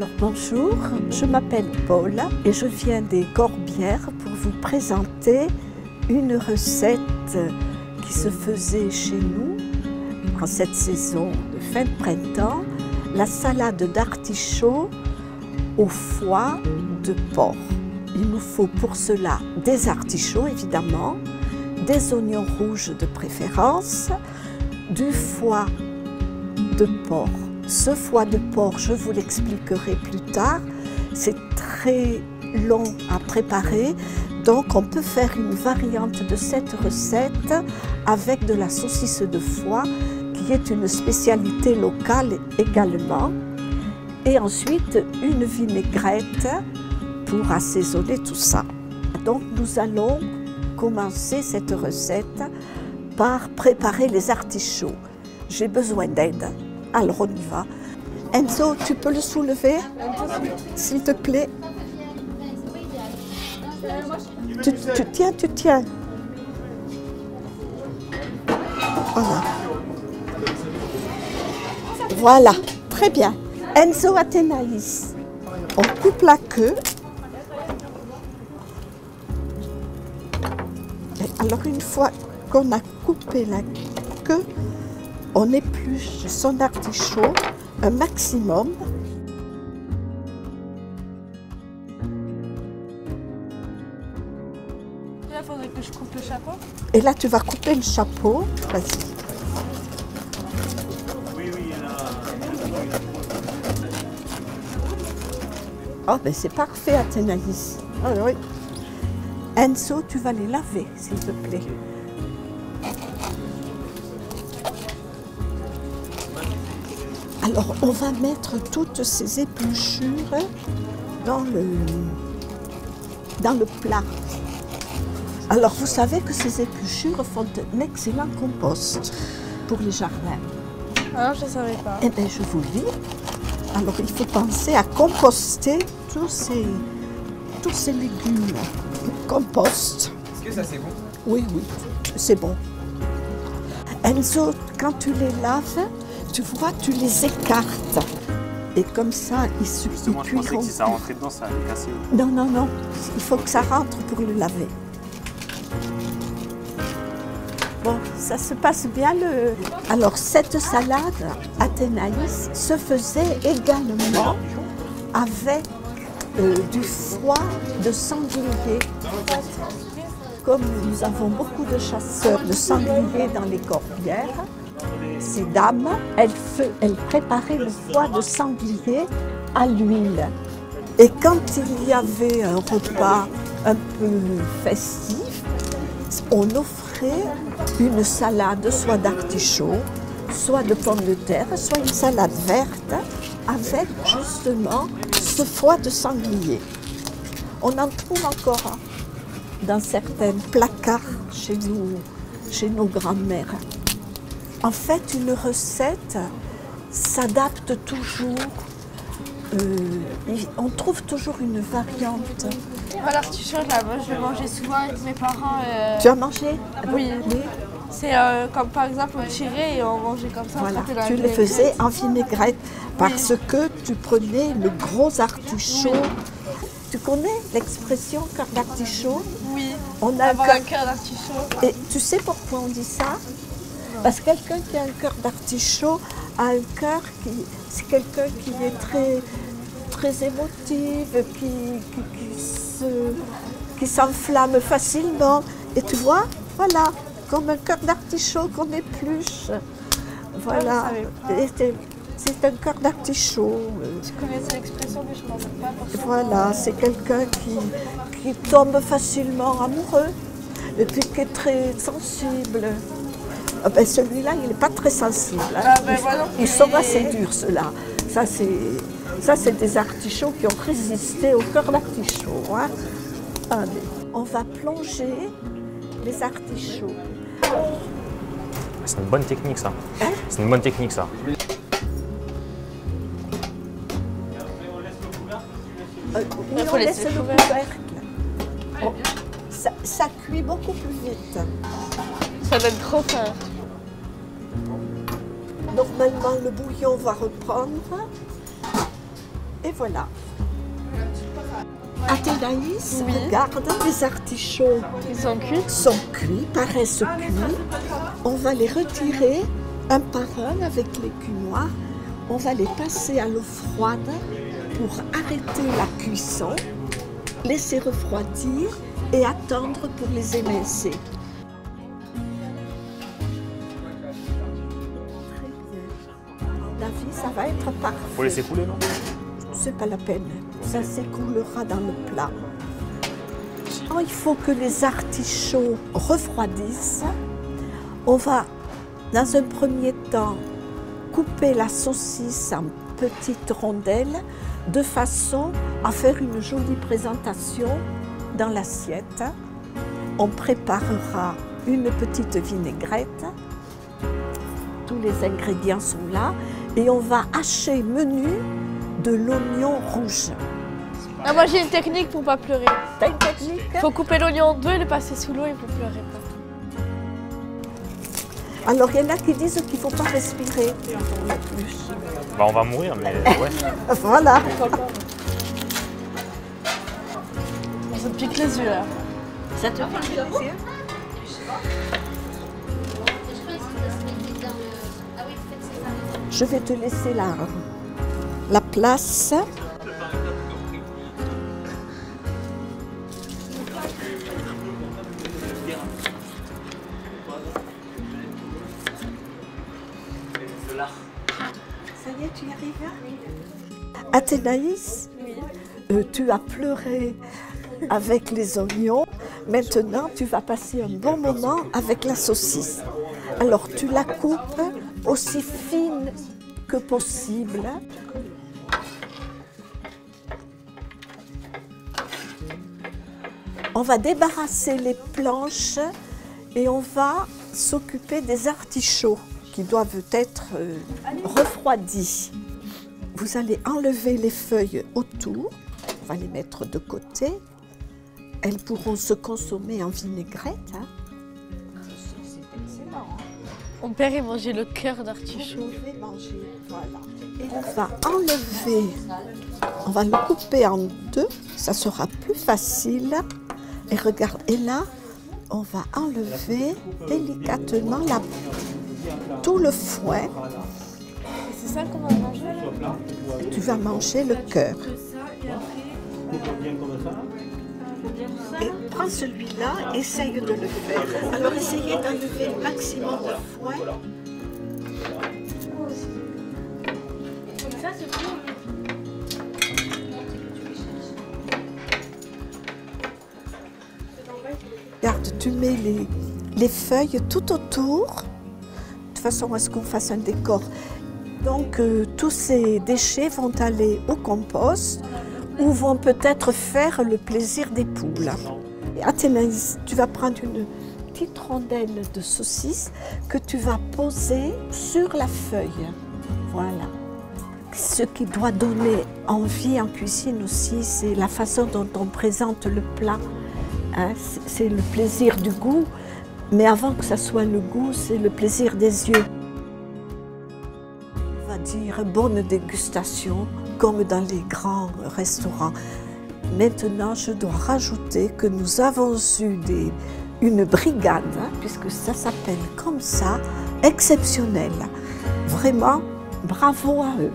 Alors bonjour, je m'appelle Paul et je viens des Corbières pour vous présenter une recette qui se faisait chez nous en cette saison de fin de printemps, la salade d'artichaut au foie de porc. Il nous faut pour cela des artichauts évidemment, des oignons rouges de préférence, du foie de porc. Ce foie de porc, je vous l'expliquerai plus tard, c'est très long à préparer, donc on peut faire une variante de cette recette avec de la saucisse de foie, qui est une spécialité locale également, et ensuite une vinaigrette pour assaisonner tout ça. Donc nous allons commencer cette recette par préparer les artichauts. J'ai besoin d'aide. Alors on y va. Enzo, tu peux le soulever, s'il te plaît? Tu tiens. Voilà. Voilà, très bien. Enzo, Athénaïs. On coupe la queue. Alors une fois qu'on a coupé la queue, on épluche son artichaut un maximum. Là, il faudrait que je coupe le chapeau. Et là, tu vas couper le chapeau. Vas-y. Oh, ben c'est parfait, Athénaïs. Ah, oui. Enzo, tu vas les laver, s'il te plaît. Alors, on va mettre toutes ces épluchures dans le plat. Alors, vous savez que ces épluchures font un excellent compost pour les jardins. Alors, je ne savais pas. Eh bien, je vous le dis. Alors, il faut penser à composter tous ces légumes. Compost. Est-ce que ça, c'est bon? Oui, c'est bon. Enzo, quand tu les laves, tu vois, tu les écartes. Et comme ça, ils Justement, je pensais cuiront. que si ça rentrait dedans, ça allait casser. Non. Il faut que ça rentre pour le laver. Bon, ça se passe bien. Alors, cette salade, Athénaïs, se faisait également avec du foie de sanglier. Comme nous avons beaucoup de chasseurs de sangliers dans les Corbières, ces dames, elles préparaient le foie de sanglier à l'huile. Et quand il y avait un repas un peu festif, on offrait une salade soit d'artichaut, soit de pommes de terre, soit une salade verte avec justement ce foie de sanglier. On en trouve encore dans certains placards chez nos grands-mères. En fait, une recette s'adapte toujours. On trouve toujours une variante. L'artichaut, je le mangeais souvent avec mes parents. Tu as mangé? Oui. C'est comme par exemple, on tirait et on mangeait comme ça. Voilà, tu les faisais en vinaigrette parce que tu prenais le gros artichaut. Oui. Tu connais l'expression cœur d'artichaut? Oui, on a avoir un cœur d'artichaut. Et tu sais pourquoi on dit ça? Non. Parce que quelqu'un qui a un cœur d'artichaut a un cœur c'est quelqu'un qui est très émotive, qui s'enflamme facilement. Et tu vois, voilà, comme un cœur d'artichaut qu'on épluche. Voilà. C'est un cœur d'artichaut. Je connaissais l'expression, mais je ne m'en souviens pas. Voilà, c'est quelqu'un qui tombe facilement amoureux et puis qui est très sensible. Ah ben celui-là, il n'est pas très sensible. Hein. Ah ben Ils sont assez durs, ceux-là. Ça, c'est des artichauts qui ont résisté au cœur d'artichaut. Hein. Allez, on va plonger les artichauts. C'est une bonne technique, ça. Hein? C'est une bonne technique, ça. Oui, on laisse le couvercle. Ça cuit beaucoup plus vite. Ça donne trop faim. Normalement, le bouillon va reprendre. Et voilà. Athénaïs, regarde, les artichauts Ils sont cuits. paraissent cuits. On va les retirer un par un avec l'écu noir. On va les passer à l'eau froide pour arrêter la cuisson, laisser refroidir et attendre pour les émincer. Très bien. À mon avis, ça va être parfait. Faut laisser couler, non? C'est pas la peine, ça s'écoulera dans le plat. Il faut que les artichauts refroidissent. On va, dans un premier temps, couper la saucisse en petites rondelles de façon à faire une jolie présentation dans l'assiette. On préparera une petite vinaigrette. Tous les ingrédients sont là et on va hacher menu de l'oignon rouge. Ah, moi j'ai une technique pour pas pleurer. T'as une technique? Il faut couper l'oignon en deux et le passer sous l'eau et vous pleurez pas. Alors il y en a qui disent qu'il ne faut pas respirer non plus. Bah, on va mourir, mais ouais. Voilà. Ça me pique les yeux là. Ça te pique les yeux? Je vais te laisser la place. Ça y est, tu y arrives là? Athénaïs, tu as pleuré avec les oignons. Maintenant, tu vas passer un bon moment avec la saucisse. Alors, tu la coupes aussi fine que possible. On va débarrasser les planches et on va s'occuper des artichauts qui doivent être refroidis. Vous allez enlever les feuilles autour, on va les mettre de côté. Elles pourront se consommer en vinaigrette. Hein. C'est excellent. Hein. Mon père il mangeait le cœur d'artichaut. Vous pouvez manger, voilà. Et on va enlever, on va le couper en deux, ça sera plus facile. Et regarde, et là, on va enlever délicatement tout le foin. C'est ça qu'on va manger? Tu vas manger le cœur. Et prends celui-là, essaye de le faire. Alors essayez d'enlever le maximum de foin. Regarde, tu mets les feuilles tout autour. De toute façon, est-ce qu'on fasse un décor? Donc, tous ces déchets vont aller au compost ou vont peut-être faire le plaisir des poules. Et Athénaïs, tu vas prendre une petite rondelle de saucisse que tu vas poser sur la feuille. Voilà. Ce qui doit donner envie en cuisine aussi, c'est la façon dont on présente le plat. Hein, c'est le plaisir du goût, mais avant que ça soit le goût, c'est le plaisir des yeux. On va dire bonne dégustation, comme dans les grands restaurants. Maintenant, je dois rajouter que nous avons eu une brigade, hein, puisque ça s'appelle comme ça, exceptionnelle. Vraiment, bravo à eux.